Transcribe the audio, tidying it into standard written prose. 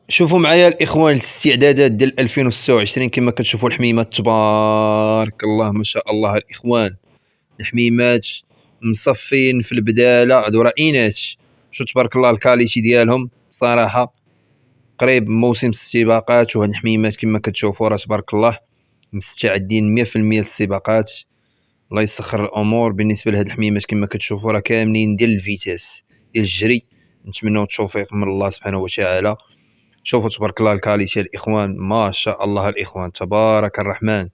شوفوا معايا الإخوان الاستعدادات ديال 2026 كما كتشوفوا الحميمات تبارك الله ما شاء الله الإخوان، الحميمات مصفين في البدالة هادو راه إينات، شوف تبارك الله الكاليتي ديالهم بصراحة قريب من موسم السباقات، وهاد الحميمات كما كتشوفوا راه تبارك الله مستعدين 100% للسباقات. الله يسخر الأمور بالنسبة لهاد الحميمات كما كتشوفوا راه كاملين ديال الفيتاس ديال الجري، نتمنوا التوفيق من الله سبحانه وتعالى. شوفوا تبارك الله الكاليتي الإخوان ما شاء الله الإخوان تبارك الرحمن.